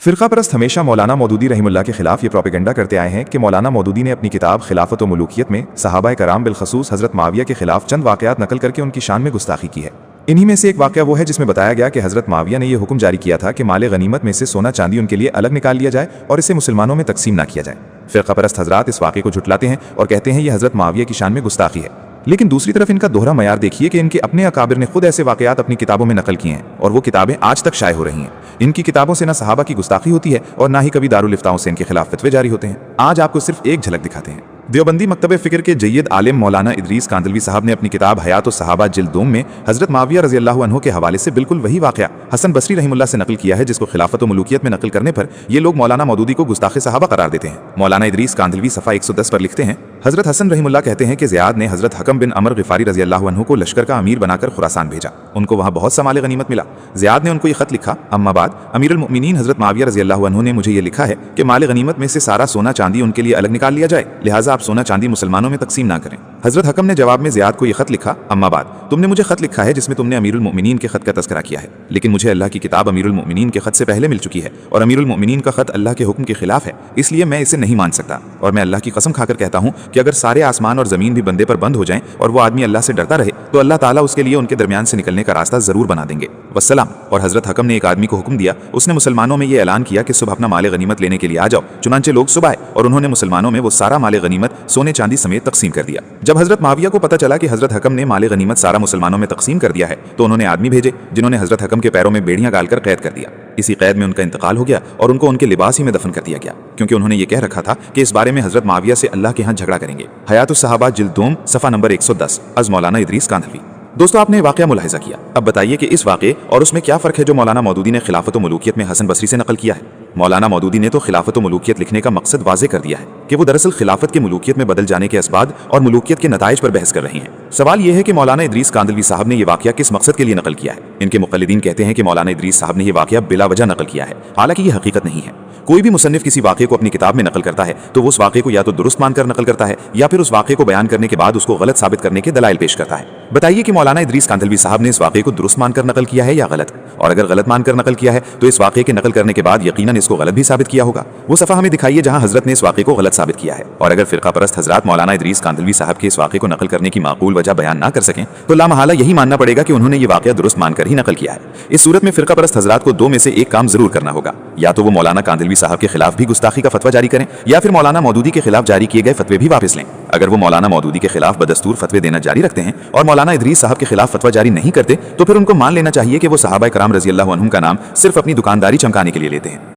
फ़िरक़ा परस्त हमेशा मौलाना मौदूदी रहमुल्लाह के खिलाफ ये प्रोपेगेंडा करते आए हैं कि मौलाना मौदूदी ने अपनी किताब खिलाफत व मुलूकियत में सहाबा कराम बिलखसूस हज़रत माविया के खिलाफ चंद वाक़यात नकल करके उनकी शान में गुस्ताखी की है। इन्हीं में से एक वाक़या वो है जिसमें बताया गया कि हज़रत माविया ने यह हुक्म जारी किया था कि माले गनीमत में से सोना चांदी उनके लिए अलग निकाल लिया जाए और इसे मुसलमानों में तकसीम ना किया जाए। फ़िरक़ा परस्त हज़रात इस वाक़े को झुटलाते हैं और कहते हैं यह हज़रत माविया की शान में गुस्ताखी है। लेकिन दूसरी तरफ इनका दोहरा मयार देखिए कि इनके अपने अकाबिर ने खुद ऐसे वाक़यात अपनी किताबों में नकल किए हैं और वो किताबें आज तक शाये हो रही हैं। इनकी किताबों से ना सहाबा की गुस्ताखी होती है और ना ही कभी दारुल इफ्ताओं से इनके खिलाफ फतवे जारी होते हैं। आज आपको सिर्फ एक झलक दिखाते हैं। देवबंदी मकतब फ़िक्र के जय्यद आलिम मौलाना इदरीस कांदलवी साहब ने अपनी किताब हयात सहाबा जिल्द 2 में हज़रत माविया रज़ी अल्लाह अन्हु के हवाले से बिल्कुल वही वाक़या हसन बसरी रहमुल्लाह से नकल किया है जिसको खिलाफत व मुलूकियत में नकल करने पर ये लोग मौलाना मौदूदी को गुस्ताखे सहाबा करार देते हैं। मौलाना इदरीस कांदलवी सफ़ा 110 पर लिखते हैं, हज़रत हसन रहमुल्लाह कहते हैं कि ज़ियाद ने हज़रत हकम बिन अमर ग़िफ़ारी रज़ी अल्लाह अन्हु को लश्कर का अमीर बनाकर खुरासान भेजा। उनको वहाँ बहुत सा माल गनीमत मिला। ज़ियाद ने उनको ये ख़त लिखा, अम्मा बाद अमीरुल मोमिनीन हज़रत माविया रज़ी अल्लाह अन्हु ने मुझे ये लिखा है कि माल गनीमत में से सारा सोना चांदी उनके लिए अलग निकाल लिया जाए, लिहाजा आप सोना चांदी मुसलमानों में तकसीम ना करें। हज़रत हकम ने जवाब में ज़ियाद को ये ख़त लिखा, अम्मा बाद तुमने मुझे ख़त लिखा है जिसमें तुमने अमीरुल मोमिनीन के ख़त का तज़किरा किया है, लेकिन मुझे अल्लाह की किताब अमीरुल मोमिनीन के ख़त से पहले मिल चुकी है और अमीरुल मोमिनीन का ख़त अल्लाह के हुक्म के खिलाफ है, इसलिए मैं इसे नहीं मान सकता। और मैं अल्लाह की कसम खाकर कहता हूँ कि अगर सारे आसमान और ज़मीन भी बंदे पर बंद हो जाएं और वो आदमी अल्लाह से डरता रहे तो अल्लाह ताला उसके लिए उनके दरमियान से निकलने का रास्ता ज़रूर बना देंगे। वस्सलाम। और हज़रत हकम ने एक आदमी को हुक्म दिया, उसने मुसलमानों में ये ऐलान किया कि सुबह अपना माल गनीमत लेने के लिए आ जाओ। चुनांचे लोग सुबह आए और उन्होंने मुसलमानों में वो सारा माल गनीमत सोने चांदी समेत तकसीम कर दिया। जब हज़रत माविया को पता चला कि हज़रत हकम ने माल गनीमत सारा मुसलमानों में तकसीम कर दिया है तो उन्होंने आदमी भेजे जिन्होंने हज़रत हकम के पैरों में बेड़ियां डालकर कैद कर दिया। इसी कैद में उनका इंतकाल हो गया और उनको उनके लिबास ही में दफन कर दिया गया, क्योंकि उन्होंने ये कह रखा था कि इस बारे में हज़रत माविया से अल्लाह के यहाँ झगड़ा करेंगे। हयात सहाबा जिल्द 2 सफ़ा नंबर 110 अज़ मौलाना इदरीस कांदलवी। दोस्तों, आपने वाक़या मुलाहिज़ा किया। अब बताइए कि इस वाक़े और उसमें क्या फ़र्क है जो मौलाना मौदूदी ने खिलाफत व मुलूकियत में हसन बसरी से नकल किया है। मौलाना मौदूदी ने तो खिलाफत व मुलूकियत लिखने का मकसद वाज़े कर दिया है कि वो दरअसल खिलाफत के मुलूकियत में बदल जाने के असबाब और मुलूकियत के नताइज पर बहस कर रही हैं। सवाल यह है कि मौलाना इदरीस कांदलवी साहब ने यह वाक़या किस मकसद के लिए नकल किया है। इनके मुक़ल्लिदीन कहते हैं कि मौलाना इदरीस साहब ने यह वाक़या बिला वजह नकल किया है, हालांकि यह हकीकत नहीं है। कोई भी मुसन्निफ किसी वाक़े को अपनी किताब में नकल करता है तो वो उस वाक़े को या तो दुरुस्त मानकर नकल करता है या फिर उस वाक़े को बयान करने के बाद उसको गलत साबित करने के दलाइल पेश करता है। बताइए कि मौलाना इदरीस कांदलवी साहब ने इस वाक़े को दुरुस्त मानकर नकल किया है या गलत, और अगर गलत मानकर नकल किया है तो इस वाक़े के नकल करने के बाद यकीनन इसको गलत भी साबित किया होगा। वो सफ़ा हमें दिखाइए जहां हज़रत ने इस वाक़े को गलत साबित किया है। और अगर फ़िरक़ा परस्त हज़रात मौलाना इदरीस कांदलवी साहब के इस वाक़े को नकल करने की माकूल वजह बयान ना कर सकें तो लामहाला यही मानना पड़ेगा कि उन्होंने ये वाक़या दुरुस्त मानकर ही नकल किया है। इस सूरत में फ़िरक़ा परस्त हज़रात को दो में से एक काम ज़रूर करना होगा, या तो वो मौलाना कांदलवी साहब के खिलाफ भी गुस्ताखी का फतवा जारी करें या फिर मौलाना मौदूदी के खिलाफ जारी किए गए फतवे भी वापस लें। अगर वो मौलाना मौदूदी के खिलाफ बदस्तूर फतवे देना जारी रखते हैं और मौलाना इदरीस साहब के खिलाफ फतवा जारी नहीं करते तो फिर उनको मान लेना चाहिए कि वो सहाबा कराम रज़ी अल्लाह अन्हुम का नाम सिर्फ अपनी दुकानदारी चमकाने के लिए लेते हैं।